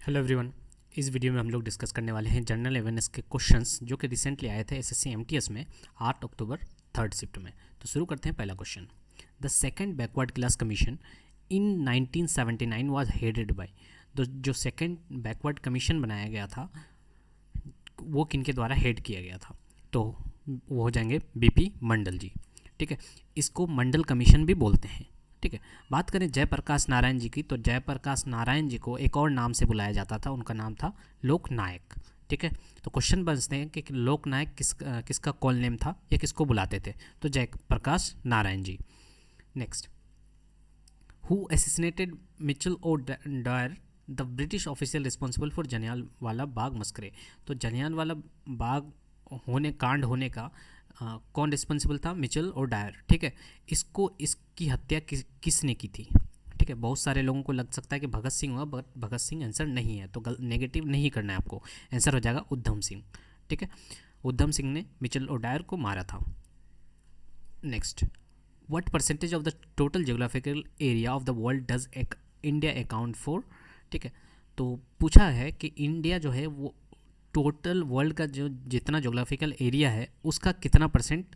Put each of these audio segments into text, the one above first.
Hello everyone. इस video में हम लोग डिस्कस करने वाले हैं जनरल अवेयरनेस के क्वेश्चंस जो कि रिसेंटली आए थे एसएससी एमटीएस में 8 अक्टूबर थर्ड शिफ्ट में। तो शुरू करते हैं। पहला question, the second backward class commission in 1979 was headed by. तो जो सेकंड बैकवर्ड कमीशन बनाया गया था वो किनके द्वारा हेड किया गया था? तो वो हो जाएंगे बीपी मंडल जी। ठीक है, इसको मंडल कमीशन भी बोलते हैं। ठीक है, बात करें जयप्रकाश नारायण जी की, तो जयप्रकाश नारायण जी को एक और नाम से बुलाया जाता था, उनका नाम था लोकनायक। ठीक है, तो क्वेश्चन बनते हैं कि लोकनायक किसका कॉल नेम था या किसको बुलाते थे? तो Jayaprakash Narayan ji. Next, who assassinated Michael O'Dwyer the British official responsible for Jallianwala Bagh massacre. तो जलियांवाला बाग कांड होने का कौन रिस्पॉन्सिबल था? मिचेल और डायर। ठीक है, इसकी हत्या किसने की थी? ठीक है, बहुत सारे लोगों को लग सकता है कि भगत सिंह हुआ, बट भगत सिंह आंसर नहीं है, तो नेगेटिव नहीं करना है आपको। आंसर हो जाएगा उधम सिंह। ठीक है, उधम सिंह ने मिचेल और डायर को मारा था। Next, what percentage of the total geographical area of the world does India account for? ठीक है, तो पूछा है कि इंडिया जो है वो टोटल वर्ल्ड का जो जितना जोग्राफिकल एरिया है उसका कितना परसेंट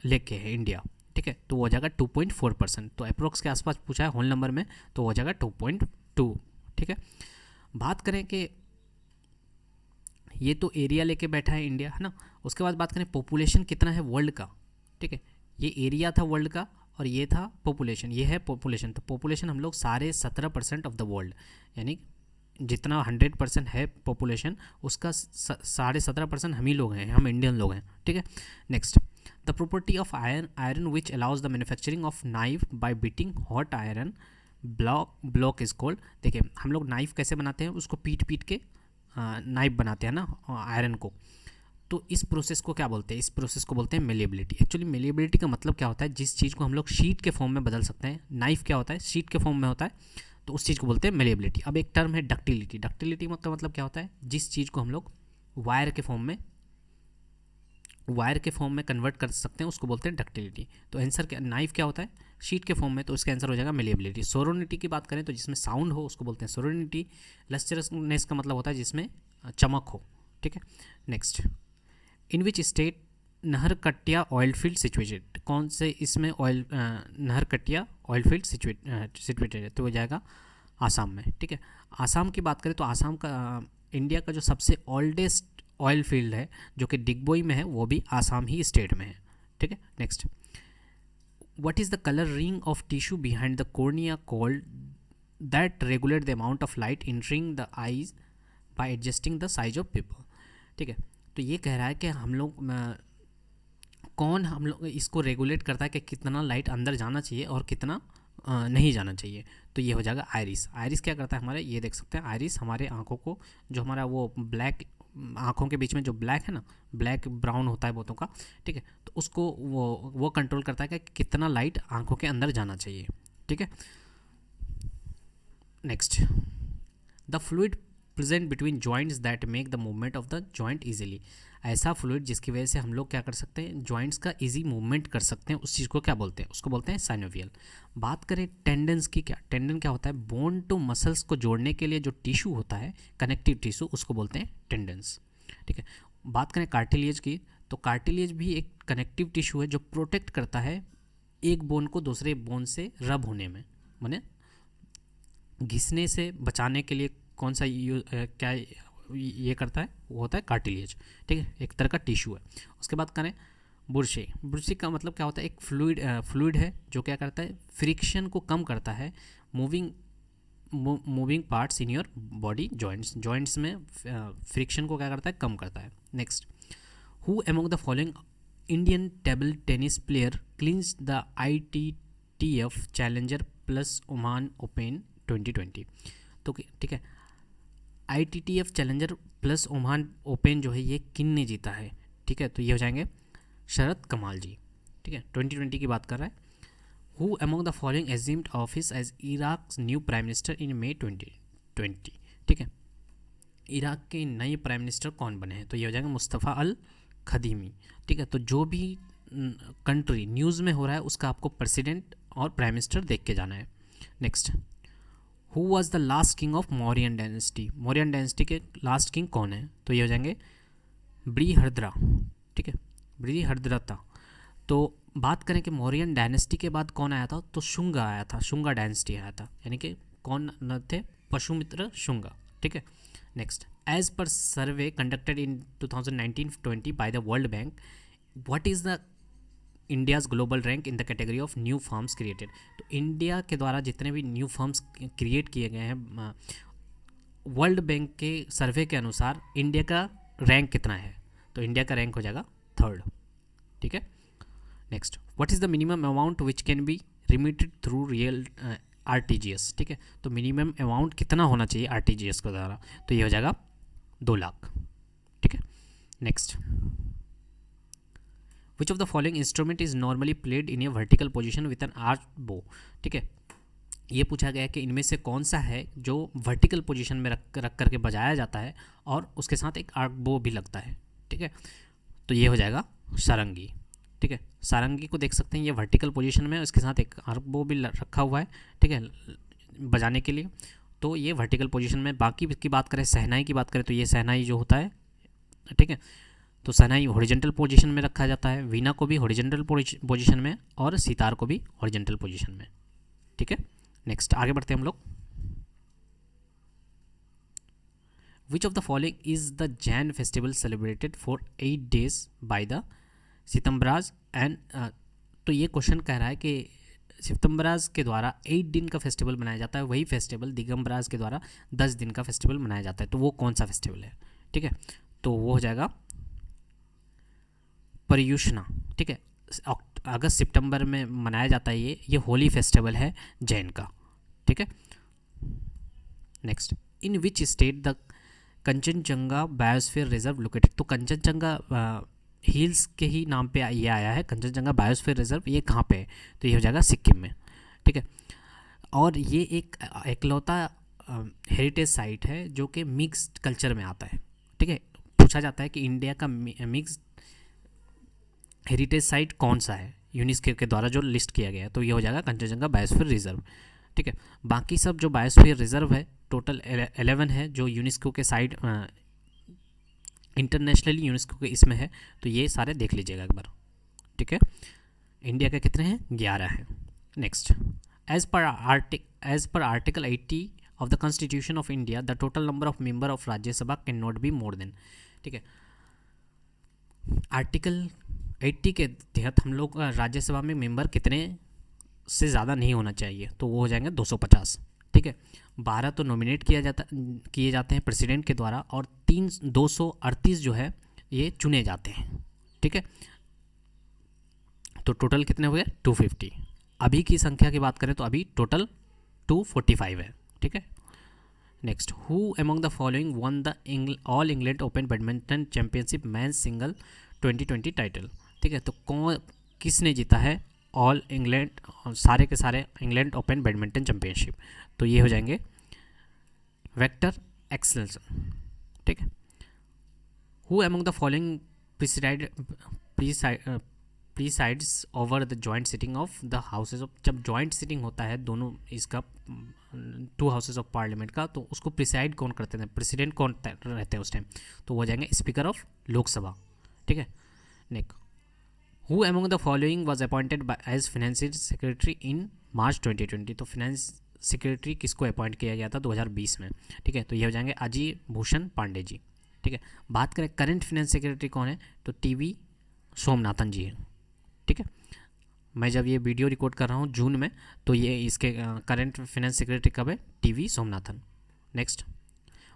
लेके है इंडिया? ठीक है, तो वो हो जाएगा 2.4%। तो अप्रोक्स के आसपास पूछा है होल नंबर में, तो हो जाएगा 2.2। ठीक है, बात करें कि ये तो एरिया लेके बैठा है इंडिया, है ना। उसके बाद बात करें पॉपुलेशन कितना है वर्ल्ड का। ठीक है, ये एरिया था वर्ल्ड का और ये था पॉपुलेशन, ये है पॉपुलेशन। तो पॉपुलेशन हम लोग सारे 17% ऑफ द वर्ल्ड, यानी जितना 100% है पॉपुलेशन उसका 17.5% हम ही लोग हैं, हम इंडियन लोग हैं। ठीक है, next, the property of iron which allows the manufacturing of knife bye beating hot iron block is called. देखिए, हम लोग नाइफ कैसे बनाते हैं? उसको पीट के नाइफ बनाते हैं ना आयरन को। तो इस प्रोसेस को क्या बोलते हैं? इस प्रोसेस को बोलते हैं मेलिएबिलिटी। एक्चुअली मेलिएबिलिटी का मतलब क्या होता है? जिस चीज़ को हम लोग शीट के फॉर्म में बदल सकते हैं। नाइफ क्या होता है? शीट के फॉर्म में होता है, तो उस चीज़ को बोलते हैं मेलिएबिलिटी। अब एक टर्म है डक्टिलिटी। डक्टिलिटी का मतलब क्या होता है? जिस चीज़ को हम लोग वायर के फॉर्म में कन्वर्ट कर सकते हैं उसको बोलते हैं डक्टिलिटी। तो आंसर क्या? नाइफ क्या होता है? शीट के फॉर्म में, तो इसका आंसर हो जाएगा मेलिएबिलिटी। सोरोनिटी की बात करें तो जिसमें साउंड हो उसको बोलते हैं सोरोनिटी। लस्टरनेस का मतलब होता है जिसमें चमक हो। ठीक है, next, in which state Naharkatia oil field situated? कौन से इसमें नहरकटिया ऑयल फील्ड सिचुएटेड है? तो हो जाएगा आसाम में। ठीक है, आसाम की बात करें तो आसाम का इंडिया का जो सबसे ओल्डेस्ट ऑयल फील्ड है जो कि डिगबोई में है, वो भी आसाम ही स्टेट में है। ठीक है, next, what is the colour ring of tissue behind the cornea called that regulate the amount of light entering the eyes by adjusting the size of pupil? ठीक है, तो ये कह रहा है कि हम लोग इसको रेगुलेट करता है कि कितना लाइट अंदर जाना चाहिए और कितना नहीं जाना चाहिए। तो ये हो जाएगा आयरिस। आयरिस क्या करता है हमारे? ये देख सकते हैं, आयरिस हमारे आँखों को, जो हमारा वो ब्लैक आँखों के बीच में जो ब्लैक है ना, ब्लैक ब्राउन होता है बोतों का। ठीक है, तो उसको वो कंट्रोल करता है कि कितना लाइट आँखों के अंदर जाना चाहिए। ठीक है, next, the fluid present between joints that make the movement of the joint easily. ऐसा फ्लूइड जिसकी वजह से हम लोग क्या कर सकते हैं? जॉइंट्स का इजी मूवमेंट कर सकते हैं, उस चीज़ को क्या बोलते हैं? उसको बोलते हैं साइनोवियल। बात करें टेंडन्स की, क्या टेंडन क्या होता है? बोन टू मसल्स को जोड़ने के लिए जो टिश्यू होता है, कनेक्टिव टिश्यू, उसको बोलते हैं टेंडन्स। ठीक है, बात करें कार्टिलेज की, तो कार्टिलेज भी एक कनेक्टिव टिश्यू है जो प्रोटेक्ट करता है एक बोन को दूसरे बोन से रब होने में, माने घिसने से बचाने के लिए कौन सा क्या ये करता है? वो होता है कार्टिलेज। ठीक है, एक तरह का टिश्यू है। उसके बाद करें बुर्शी। बुर्शी का मतलब क्या होता है? एक फ्लूइड है जो क्या करता है? फ्रिक्शन को कम करता है moving parts in your body joints में फ्रिक्शन को क्या करता है? कम करता है। Next, who among the following Indian table tennis player क्लींस the ITTF challenger plus Oman open 2020? तो ठीक है, ITTF challenger plus Oman open जो है ये किन ने जीता है? ठीक है, तो ये हो जाएंगे शरद कमाल जी। ठीक है, 2020 की बात कर रहा है। Who among the following assumed office as Iraq new prime minister in May 2020? ठीक है, इराक के नए प्राइम मिनिस्टर कौन बने हैं? तो ये हो जाएगा मुस्तफ़ा अल खदीमी। ठीक है, तो जो भी कंट्री न्यूज़ में हो रहा है उसका आपको प्रेसिडेंट और प्राइम मिनिस्टर देख के जाना है। Next, who was the last king of Mauryan dynasty, Mauryan dynasty के लास्ट किंग कौन है? तो ये हो जाएंगे बृहद्रथा, ठीक है, बृहद्रथा। तो बात करें कि मौर्यन डायनेस्टी के बाद कौन आया था, तो शुंगा आया था, शुंगा डायनेस्टी आया था, यानी कि कौन न थे? पशुमित्र शुंगा, ठीक है। नेक्स्ट, एज पर survey conducted in 2019-20 by the World Bank, what is the India's global rank in the category of new firms created. तो इंडिया के द्वारा जितने भी न्यू फर्म्स क्रिएट किए गए हैं वर्ल्ड बैंक के सर्वे के अनुसार इंडिया का रैंक कितना है? तो इंडिया का रैंक हो जाएगा 3rd, ठीक है। Next, what is the minimum amount which can be remitted through real RTGS, ठीक है। तो मिनिमम अमाउंट कितना होना चाहिए RTGS के द्वारा? तो ये हो जाएगा 2 लाख, ठीक है। Next, which of the following instrument is normally played in A vertical position with an arch बो, ठीक है। ये पूछा गया है कि इनमें से कौन सा है जो वर्टिकल पोजीशन में रख करके बजाया जाता है और उसके साथ एक आर्क बो भी लगता है, ठीक है। तो ये हो जाएगा सारंगी, ठीक है। सारंगी को देख सकते हैं, ये वर्टिकल पोजीशन में, इसके साथ एक आर्क बो भी रखा हुआ है, ठीक है, बजाने के लिए। तो ये वर्टिकल पोजीशन में। बाकी की बात करें, शहनाई की बात करें, तो ये शहनाई जो होता है, ठीक है, तो शहनाई हॉरिजॉन्टल पोजीशन में रखा जाता है, वीणा को भी हॉरिजॉन्टल पोजीशन में और सितार को भी हॉरिजॉन्टल पोजीशन में, ठीक है। नेक्स्ट, आगे बढ़ते हैं हम लोग। Which of the following is the Jain festival celebrated for 8 days by the Svetambaras and, तो ये क्वेश्चन कह रहा है कि सितम्बराज के द्वारा 8 दिन का फेस्टिवल मनाया जाता है, वही फेस्टिवल दिगंबराज के द्वारा 10 दिन का फेस्टिवल मनाया जाता है। तो वो कौन सा फेस्टिवल है, ठीक है? तो वो हो जाएगा पर्युषणा, ठीक है। अगस्त सितंबर में मनाया जाता है ये होली फेस्टिवल है जैन का, ठीक है। Next, in which state the Kanchenjunga biosphere reserve located, तो कंचनजंगा हिल्स के ही नाम पे ये आया है, कंचनजंगा बायोस्फीयर रिजर्व, ये कहाँ पे है? तो ये हो जाएगा सिक्किम में, ठीक है। और ये एक एकलौता हेरिटेज साइट है जो कि मिक्स्ड कल्चर में आता है, ठीक है। पूछा जाता है कि इंडिया का मिक्स्ड हेरिटेज साइट कौन सा है यूनेस्को के द्वारा जो लिस्ट किया गया है, तो ये हो जाएगा कंचनजंगा बायोस्फीयर रिजर्व, ठीक है। बाकी सब जो बायोस्फीयर रिजर्व है टोटल 11 है जो यूनेस्को के साइड इंटरनेशनली यूनेस्को के इसमें है, तो ये सारे देख लीजिएगा एक बार, ठीक है। इंडिया के कितने हैं? 11 हैं। नेक्स्ट, एज पर article 80 of the constitution of India the total number of member of Rajya Sabha can not be more than, ठीक है। आर्टिकल 80 के तहत हम लोग राज्यसभा में मेंबर कितने से ज़्यादा नहीं होना चाहिए, तो वो हो जाएंगे 250, ठीक है। 12 तो नॉमिनेट किए जाते हैं प्रेसिडेंट के द्वारा और 238 जो है ये चुने जाते हैं, ठीक है। तो टोटल कितने हुए? 250। अभी की संख्या की बात करें तो अभी टोटल 245 है, ठीक है। Next, who among the following one the all England open badminton championship man single 2020 title, ठीक है। तो किसने जीता है ऑल इंग्लैंड, सारे के सारे इंग्लैंड ओपन बैडमिंटन चैंपियनशिप? तो ये हो जाएंगे वेक्टर एक्सेल्सन, ठीक है। Who among the following presides over the joint sitting of the houses of, जब जॉइंट सिटिंग होता है दोनों इसका 2 हाउसेज ऑफ पार्लियामेंट का, तो उसको प्रिसाइड कौन करते हैं? प्रेसिडेंट कौन रहते हैं उस टाइम? तो वो जाएंगे स्पीकर ऑफ लोकसभा, ठीक है। Next, who among the following was appointed as financial secretary in March 2020, तो फाइनेंस सेक्रेटरी किसको अपॉइंट किया गया था 2020 में, ठीक है। तो ये हो जाएंगे अजय भूषण पांडे जी, ठीक है। बात करें करंट फाइनेंस सेक्रेटरी कौन है, तो टीवी सोमनाथन जी हैं, ठीक है। मैं जब ये वीडियो रिकॉर्ड कर रहा हूँ जून में, तो ये इसके करंट फाइनेंस सेक्रेटरी कब है? T V Somanathan. Next,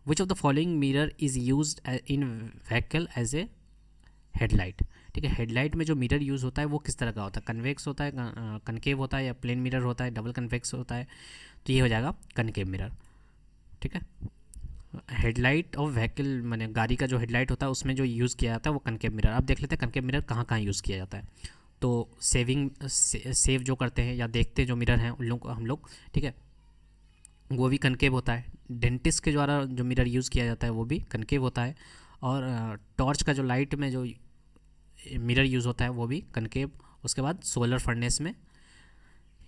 which of the following mirror is used in vehicle as a headlight, ठीक है। हेडलाइट में जो मिरर यूज़ होता है वो किस तरह का होता है? कन्वेक्स होता है, कनकेव होता है, या प्लेन मिरर होता है, डबल कन्वेक्स होता है? तो ये हो जाएगा कनकेव मिरर, ठीक है। हेडलाइट ऑफ व्हीकल मैंने गाड़ी का जो हेडलाइट होता है उसमें जो यूज़ किया जाता है वो कनकेव मिरर। अब देख लेते हैं कनकेव मिरर कहाँ कहाँ यूज़ किया जाता है। तो सेव जो करते हैं या देखते जो मिरर हैं उन लोगों को हम लोग, ठीक है, वो भी कनकेव होता है। डेंटिस्ट के द्वारा जो मिरर यूज़ किया जाता है वो भी कनकेव होता है। और टॉर्च का जो लाइट में जो मिरर यूज़ होता है वो भी कनकेव। उसके बाद सोलर फर्नेस में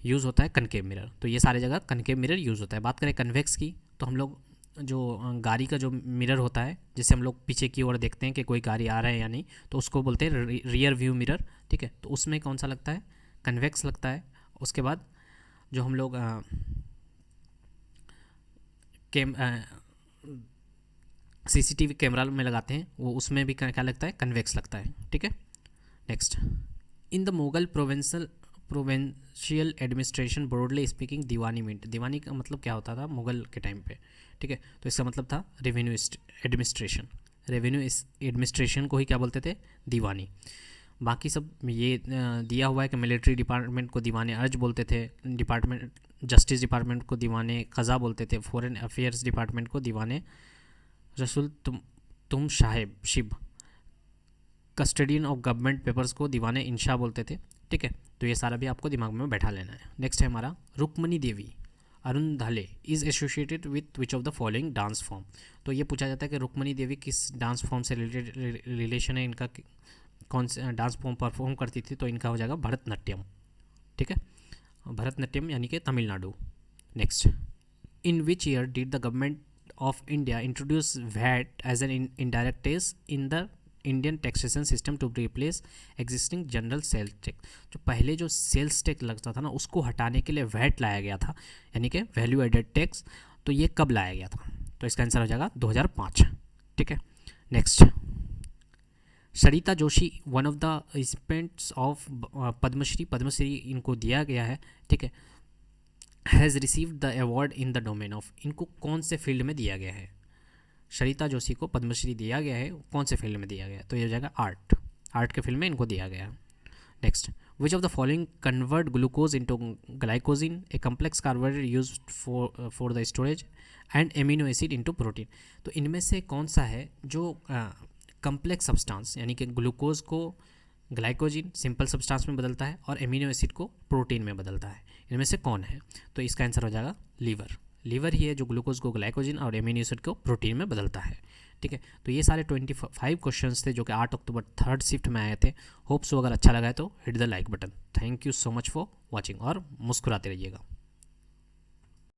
यूज़ होता है कनकेव मिरर। तो ये सारे जगह कनकेव मिरर यूज़ होता है। बात करें कन्वेक्स की, तो हम लोग जो गाड़ी का जो मिरर होता है, जिससे हम लोग पीछे की ओर देखते हैं कि कोई गाड़ी आ रहा है या नहीं, तो उसको बोलते हैं रियर व्यू मिरर। ठीक है, तो उसमें कौन सा लगता है, कन्वेक्स लगता है। उसके बाद जो हम लोग सीसीटीवी कैमरा में लगाते हैं, वो उसमें भी क्या लगता है, कन्वेक्स लगता है। ठीक है, next, in the Mughal provincial administration broadly speaking diwani meant. दीवानी का मतलब क्या होता था मुगल के टाइम पे? ठीक है, तो इसका मतलब था रेवेन्यू एडमिनिस्ट्रेशन। रेवेन्यू एडमिनिस्ट्रेशन को ही क्या बोलते थे, दीवानी। बाकी सब ये दिया हुआ है कि मिलिट्री डिपार्टमेंट को दीवाने अर्ज बोलते थे, जस्टिस डिपार्टमेंट को दीवाने क़ज़ा बोलते थे, फॉरेन अफेयर्स डिपार्टमेंट को दीवाने रसूल तुम Sahib Shiv, custodian of government papers को दीवाने इंशा बोलते थे। ठीक है, तो ये सारा भी आपको दिमाग में बैठा लेना है। नेक्स्ट है हमारा Rukmini Devi Arundale is associated with which of the following dance form. तो ये पूछा जाता है कि रुक्मणी देवी किस डांस फॉर्म से रिलेशन है, इनका कौन से डांस फॉर्म परफॉर्म करती थी? तो इनका हो जाएगा भरतनाट्यम। ठीक है, भरतनाट्यम यानी कि Tamil Nadu. Next, in which year did the government of India introduce VAT as an indirect tax in the Indian taxation system to replace existing general sales tax? जो पहले जो सेल्स टैक्स लगता था ना, उसको हटाने के लिए वैट लाया गया था, यानी कि वैल्यू एडेड टैक्स। तो ये कब लाया गया था? तो इसका आंसर हो जाएगा 2005। ठीक है, next, Sarita Joshi one of the recipients of Padma Shri, Padma Shri इनको दिया गया है। ठीक है, has received the award in the domain of, इनको कौन से फील्ड में दिया गया है? सरिता जोशी को पद्मश्री दिया गया है, कौन से फील्ड में दिया गया है? तो ये हो जाएगा आर्ट, आर्ट के फील्ड में इनको दिया गया है। Next, which of the following convert glucose into glycogen, A complex carbohydrate use for the storage and amino acid into protein. तो इनमें से कौन सा है जो कम्प्लेक्स सब्सटेंस यानी कि ग्लूकोज को ग्लाइकोजिन सिंपल सब्सटेंस में बदलता है और एमिनो एसिड को प्रोटीन में बदलता है? इनमें से कौन है? तो इसका आंसर हो जाएगा लीवर। लीवर ही है जो ग्लूकोज को ग्लाइकोजिन और एमिनो एसिड को प्रोटीन में बदलता है। ठीक है, तो ये सारे 25 क्वेश्चंस थे जो कि 8 अक्टूबर थर्ड शिफ्ट में आए थे। होप सो अगर अच्छा लगा है तो hit the like button. Thank you so much for watching और मुस्कुराते रहिएगा।